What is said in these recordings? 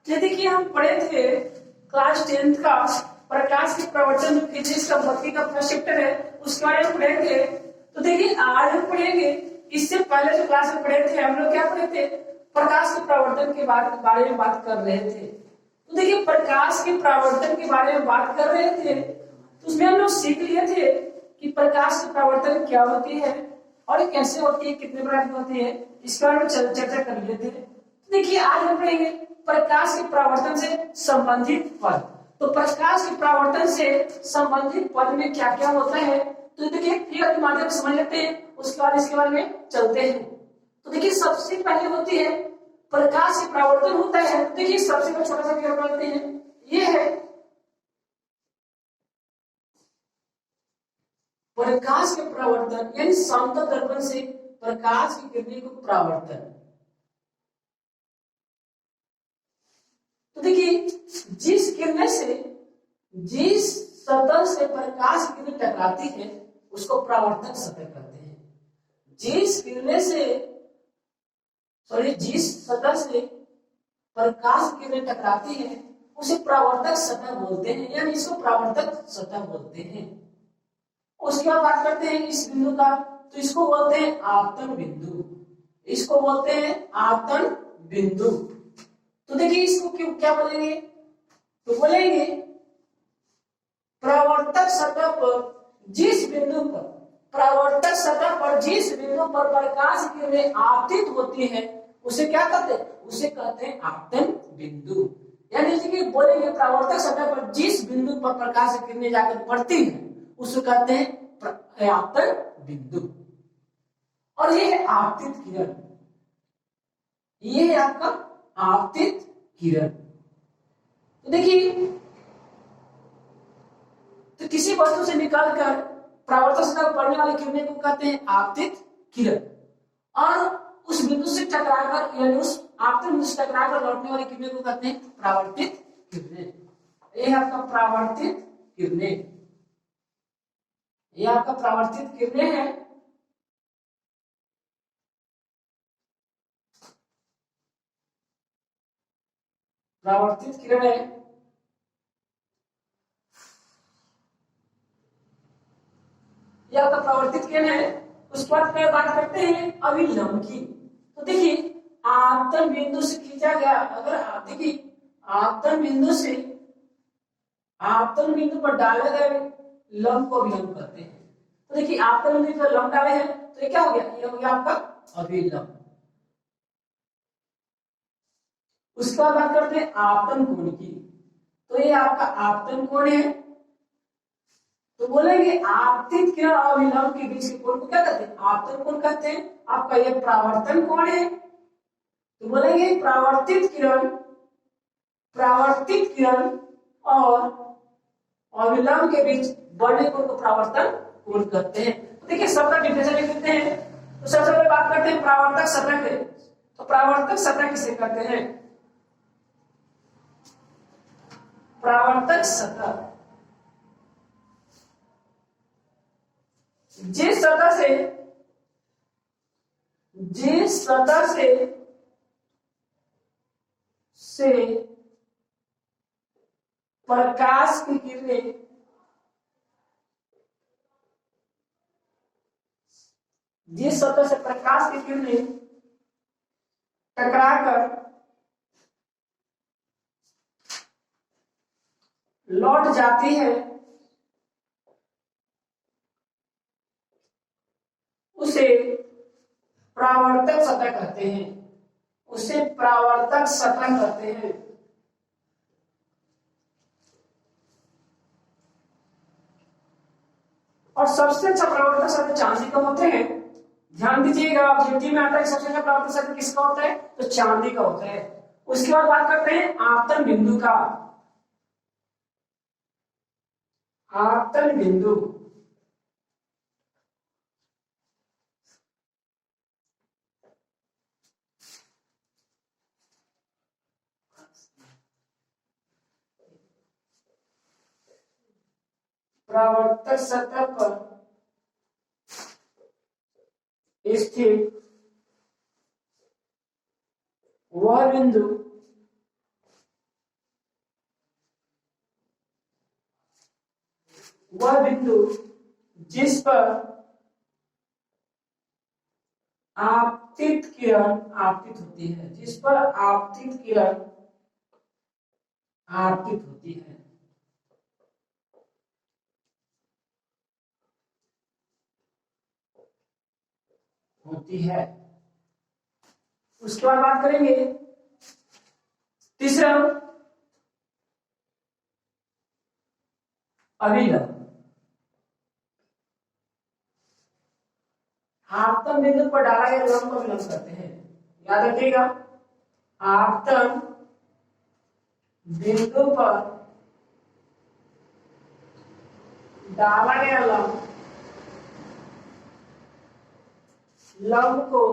जैसे कि हम पढ़े थे क्लास 10th का प्रकाश की प्रवर्तन फिजिक्स का भौतिकी का फर्स्ट चैप्टर है, उसके बारे में पढ़े थे। तो देखिए आज हम पढ़ेंगे, इससे पहले जो क्लास में पढ़े थे हम लोग क्या पढ़े थे, प्रकाश के प्रवर्तन के बारे में बात कर रहे थे। तो देखिए प्रकाश के प्रवर्तन के बारे में बात कर रहे थे, तो उसमें हम लोग सीख लिए थे कि प्रकाश की प्रवर्तन क्या होती है और ये कैसे होती है, कितने प्रकार की होती है, इसके बारे में चर्चा कर लिए थे। तो देखिए आज हम पढ़ेंगे प्रकाश के परावर्तन से संबंधित पद। तो प्रकाश के परावर्तन से संबंधित पद में क्या क्या होता है, तो देखिए फिगर के माध्यम से समझ लेते हैं, उसके बाद इसके बारे में चलते हैं। तो देखिए सबसे पहले होती है प्रकाश के परावर्तन होता है। देखिए सबसे पहले छोटा सा फिगर बनाते हैं, ये है प्रकाश के परावर्तन, यानी समतल दर्पण से प्रकाश की किरणें को परावर्तन। तो देखिए जिस किरणें से जिस सतह से प्रकाश की किरणें टकराती है उसको परावर्तक सतह कहते हैं। जिस किरणें से जिस सतह से प्रकाश की किरणें टकराती है उसे परावर्तक सतह बोलते हैं, यानी इसको परावर्तक सतह बोलते हैं। उसके बाद बात करते हैं इस बिंदु का, तो इसको बोलते हैं आपतन बिंदु, इसको बोलते हैं आपतन बिंदु। तो देखिए इसको क्यों क्या बोलेंगे, तो बोलेंगे परावर्तक सतह पर जिस बिंदु पर परावर्तक सतह पर जिस बिंदु पर प्रकाश की किरणें आपतित होती है उसे क्या कहते हैं, उसे कहते हैं आपतन बिंदु। यानी कि बोलेंगे परावर्तक सतह पर जिस बिंदु पर प्रकाश की किरणें जाकर पड़ती है उसे कहते हैं आपतन बिंदु। और ये है आपतित किरण, ये है आपका आपतित किरण। तो देखिए तो किसी वस्तु से निकालकर परावर्तक सतह पर पड़ने वाली किरणें को कहते हैं आपतित किरण, और उस बिंदु से टकराकर यानी उस आपतित बिंदु से टकराकर लौटने वाली किरणें को कहते हैं परावर्तित किरणें। ये है आपका परावर्तित किरणें, ये आपका परावर्तित किरणें हैं। परावर्तित किरणें यह आपका परावर्तित किरण है। उसके बाद फिर बात करते हैं अभिलंब की। तो देखिए आपतन बिंदु से खींचा गया, अगर देखिए आपतन बिंदु पर डाले गए लंब को अभिलंब कहते हैं। तो देखिए आपतन बिंदु पर लंब डाले हैं तो ये क्या हो गया, ये हो गया आपका अभिलंब। उसके बाद बात करते हैं आपतन कोण की। तो ये आपका आपतन कोण है, तो बोलेंगे आपतित किरण और अभिलंब के बीच के कोण को क्या कहते हैं, आपतन कोण कहते हैं। आपका ये परावर्तन कोण है, तो बोलेंगे परावर्तित किरण और अभिलंब के बीच बढ़ने कोण को परावर्तन कोण कहते हैं। तो देखिए सबका डिफिनेशन लिख देते हैं। तो सबसे पहले बात करते हैं परावर्तक सतह के। तो परावर्तक सतह किसे कहते हैं, परावर्तक सतह जिस सतह से प्रकाश की किरणें जिस सतह से प्रकाश की किरणें टकराकर लौट जाती है उसे परावर्तक सतह कहते हैं, उसे परावर्तक सतह कहते हैं। और सबसे अच्छा परावर्तक सतह चांदी का होते हैं। ध्यान दीजिएगा ऑब्जेक्टिव में आता है सबसे अच्छा परावर्तक सतह किसका होता है, तो चांदी का होता है। उसके बाद बात करते हैं आपतन बिंदु का। आपतन बिंदु परावर्तक सतह पर स्थित वह बिंदु वह बिंदु जिस पर आपतित किरण आपतित होती है, जिस पर आपतित किरण आपतित होती है। उसके बाद बात करेंगे तीसरा अभिलंब। आपतन बिंदु पर डाला गया लंब को अभिलंब कहते हैं। याद रखिएगा, आपतन बिंदु पर डाला गया लंब को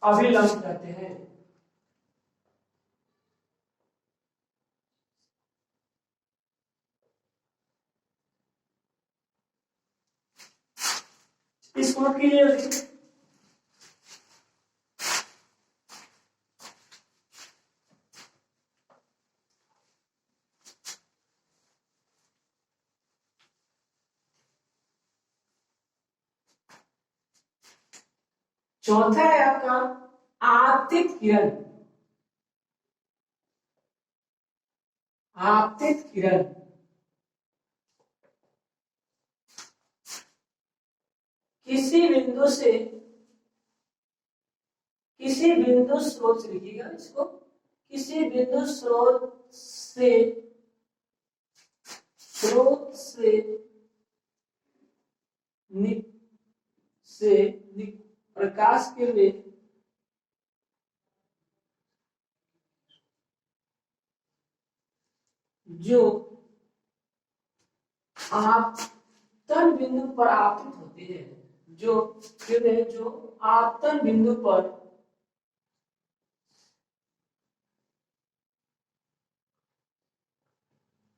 अभिलंब कहते हैं। इसको नोट कीजिए। चौथा है आपका आपतित किरण। आपतित किरण किसी बिंदु से, किसी बिंदु स्रोत से लिखिएगा इसको, किसी बिंदु स्रोत से प्रकाश किरणें जो आपतन बिंदु पर आपतित होती है, जो किरणें जो आपतन बिंदु पर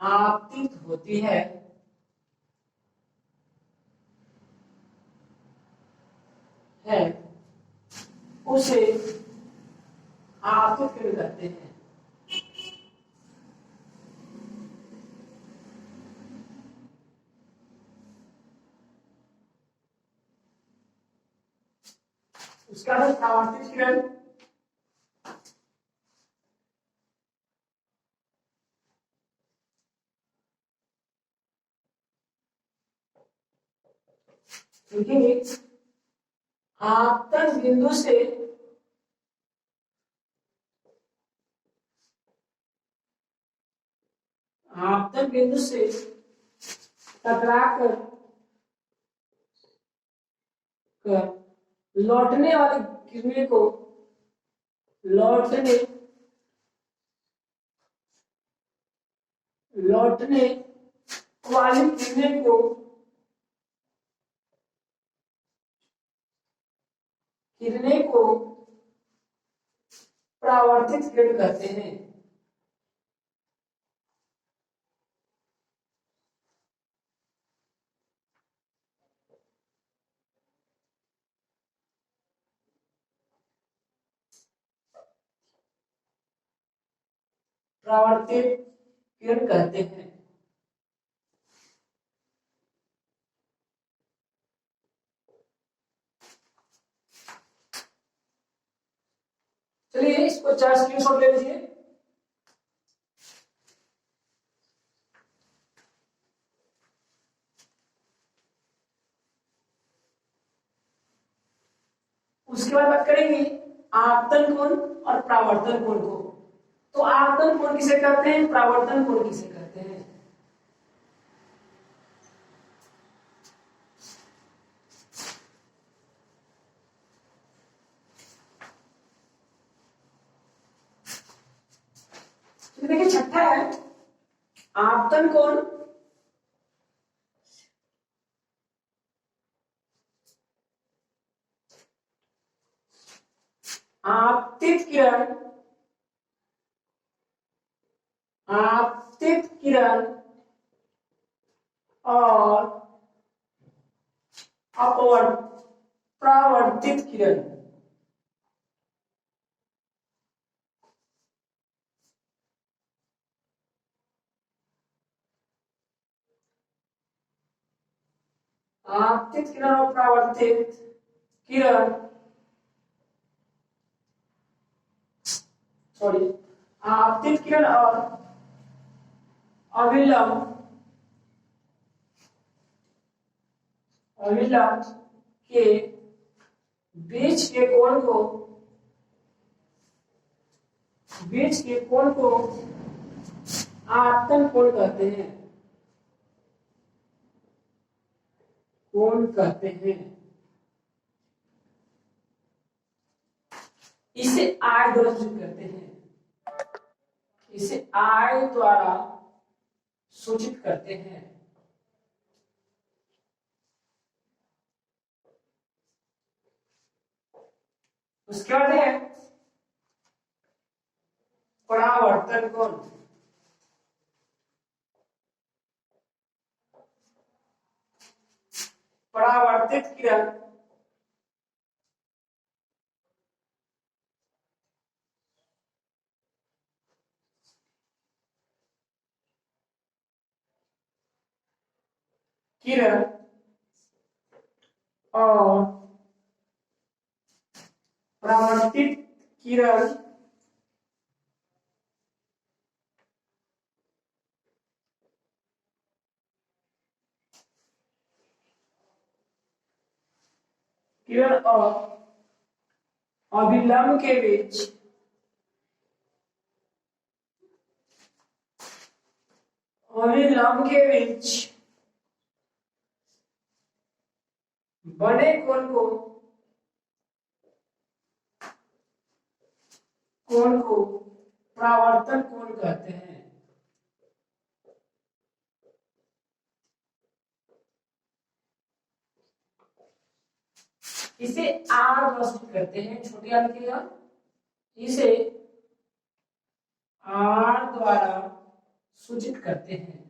आपतित होती है, उसे आपतित किरण कहते हैं। उसका परावर्तित किरण लिखेंगे, आपतन बिंदु से आपतन बिंदु से टकराकर लौटने वाली किरणें को लौटने वाली किरणें को परावर्तित किरण कहते हैं। परावर्तित किरण कहते हैं। चलिए इसको 4 स्क्रीनशॉट ले लीजिए। उसके बाद बात करेंगे आपतन कोण और परावर्तन कोण को। तो आपतन कोण किसे कहते हैं, परावर्तन कोण किसे कहते हैं? तो देखिए छठा है आपतन कोण आपतित किरण और परावर्तित किरण। आपतित किरण और परावर्तित किरण, सॉरी, आपतित किरण और अविलंब के बीच के कोण को आपतन कोण कहते हैं। इसे आय द्वारा सूचित करते हैं। इसे आय द्वारा सूचित करते हैं। उसके बाद है परावर्तन कोण। परावर्तित किरण और परावर्तित किरण और अभिलंब के बीच बने कोण को परावर्तन कोण कहते हैं। इसे आर द्वारा सूचित करते हैं। छोटी आर लिखिएगा। इसे आर द्वारा सूचित करते हैं।